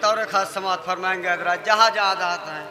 बतौर खास समात फरमाएंगे हजरात जहाँ जहाँ दात हैं।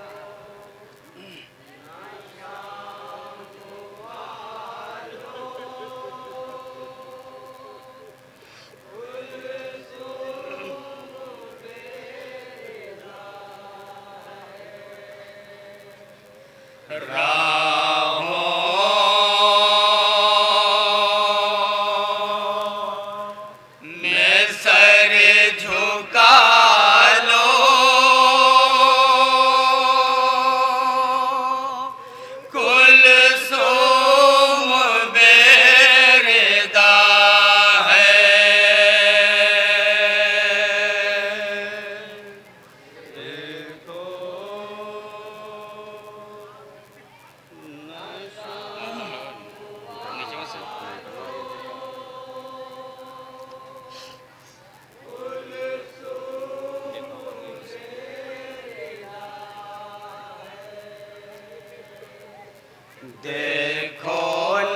देखो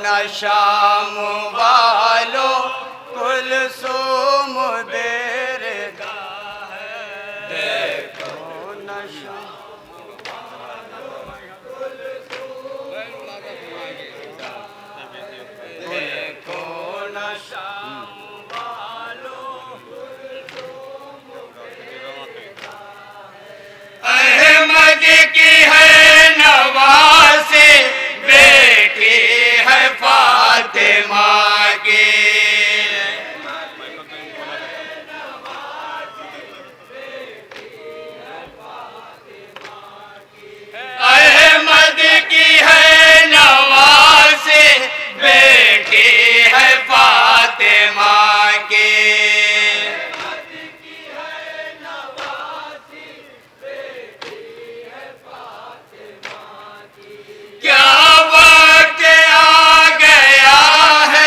नशाम वालों कुलसूम बेरदा है। देखो नशाम देखो नशाम वालों अहमद की है नवासी बेटी है फातिमा की। अहमद की है नवासी बेटी है फातिमा की। क्या वक्त आ गया है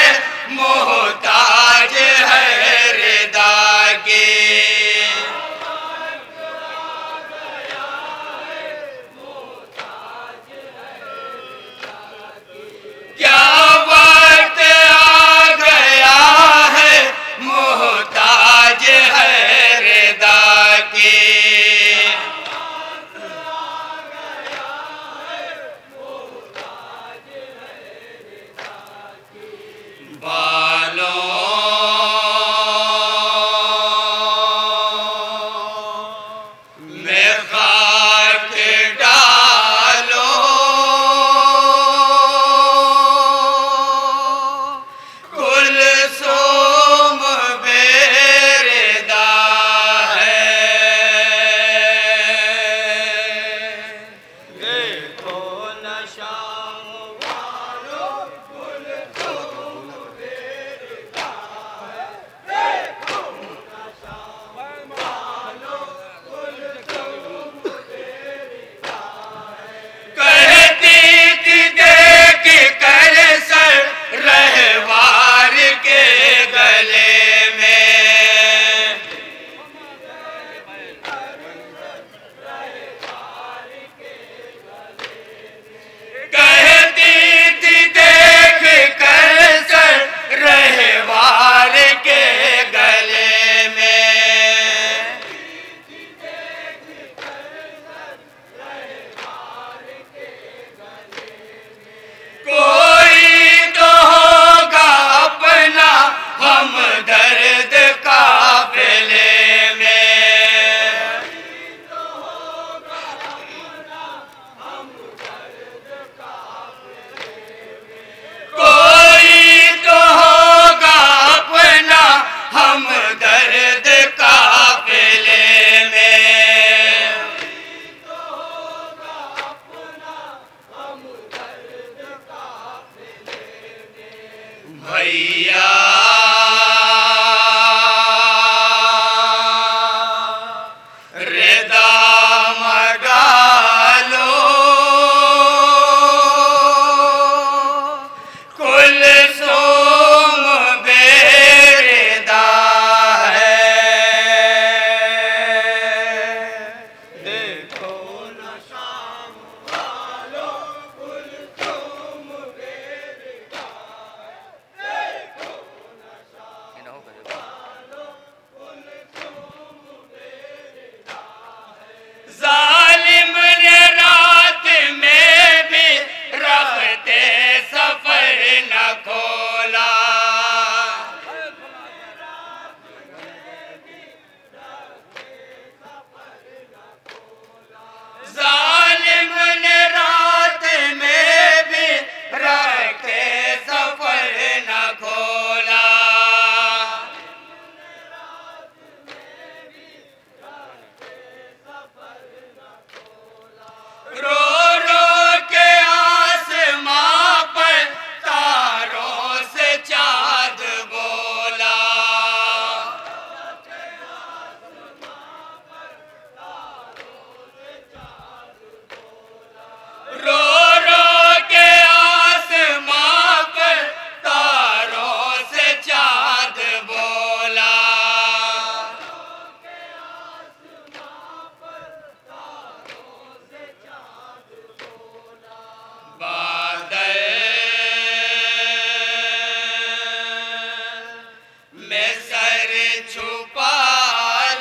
छुपा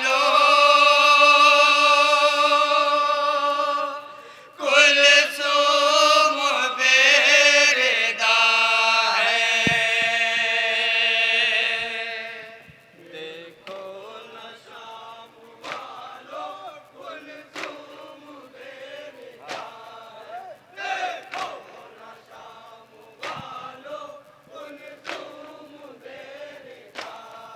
लो, कुलसूम बेरदा है। देखो न शाम वालों, कुलसूम बेरदा है। देखो न शाम वालों, कुलसूम बेरदा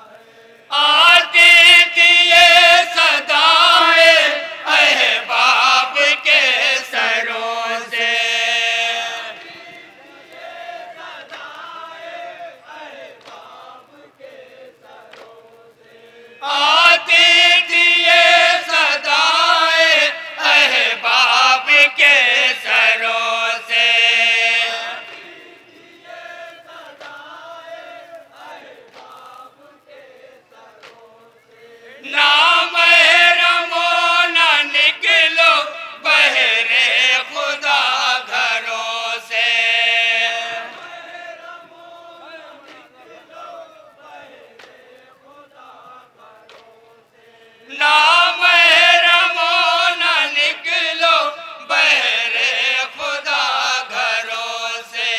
है। आती थी ये सदाएं अहबाब के सरों से, आती थी ये सदाएं अहबाब के सरों से। ना महरमो ना निकलो बहरे खुदा घरों से। ना महरमो ना निकलो बहरे खुदा घरों से।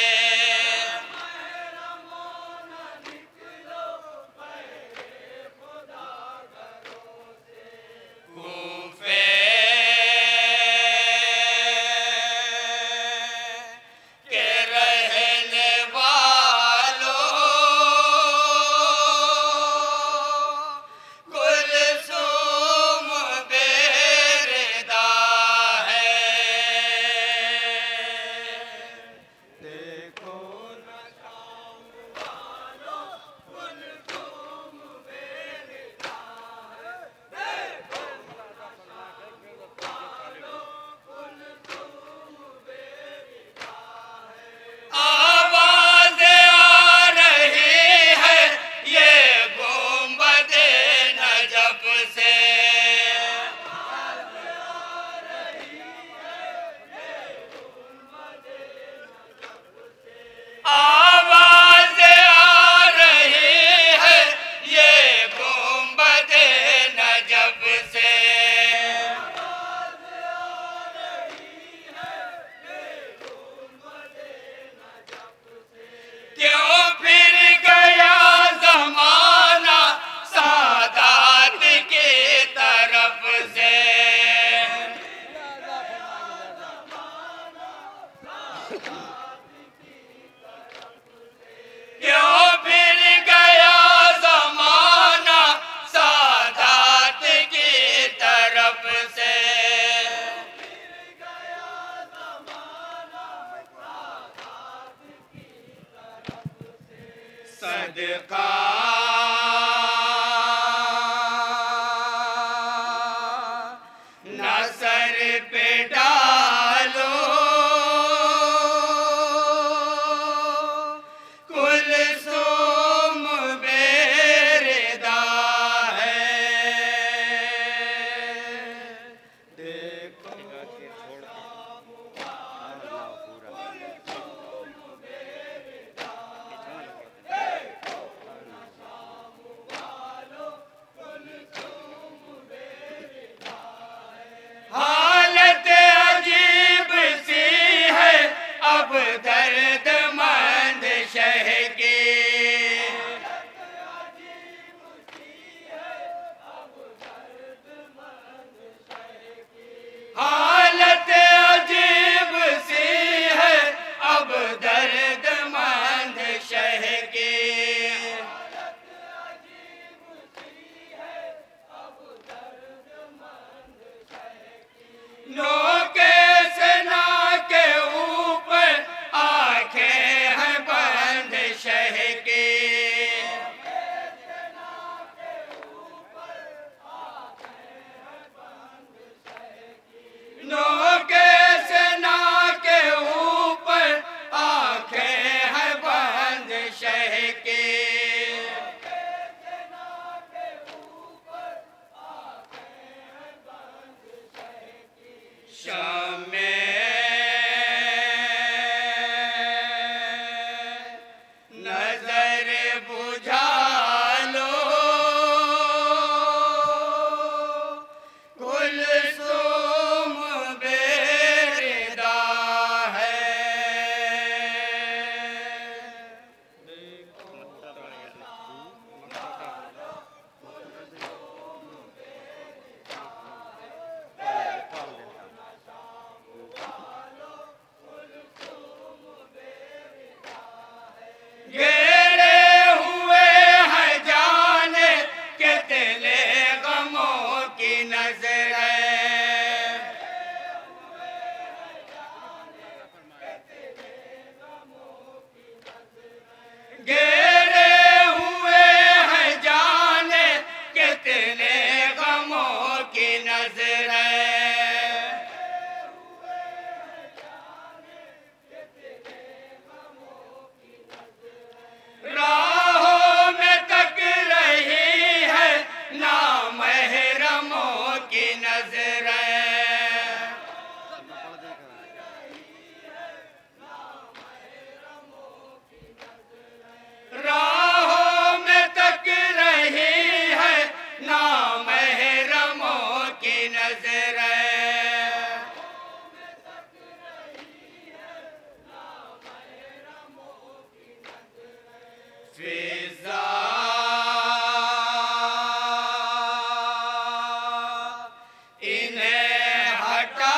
कितने गमों की नजरें, राहों में तक रही है नामहरमों की नजरें, राहों में तक रही है नामहरमों की नजरें, फिजा इन्हें हटा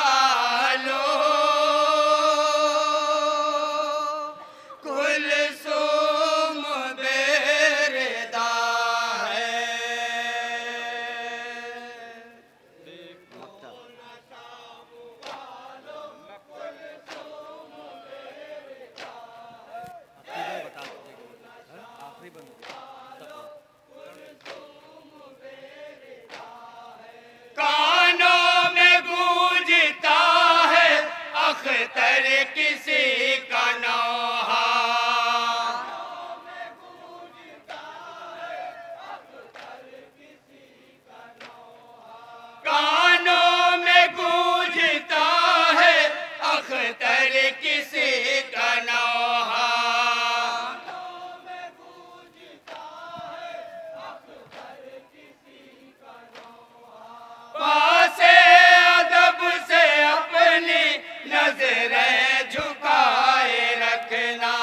लो, कुलसूम बेरदा है, कानों में गूंजता है अख्तर किसी का नौहा, कानों में गूंजता है अख्तर किसी का नौहा, पासे अदब से अपनी नजरें झुकाए रखना,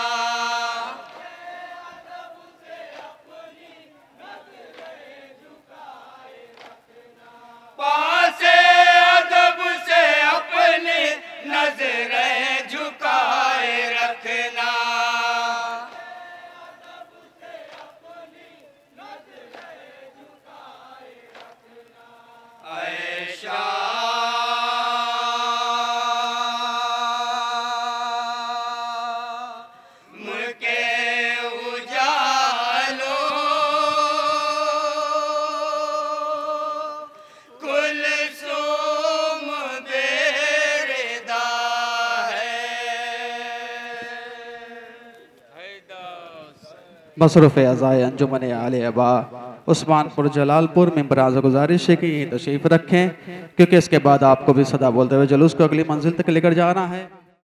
पासे अदब से अपनी नजरें झुकाए रखना, ऐशा मुके उजालो, कुलसूम बेरदा है। मसरूफ़ अज़ाए अंजुमन आले अबा उस्मानपुर जलालपुर में बराज़ गुजारिश है कि तशरीफ़ रखें, क्योंकि इसके बाद आपको भी सदा बोलते हुए जुलूस को अगली मंजिल तक लेकर जाना है।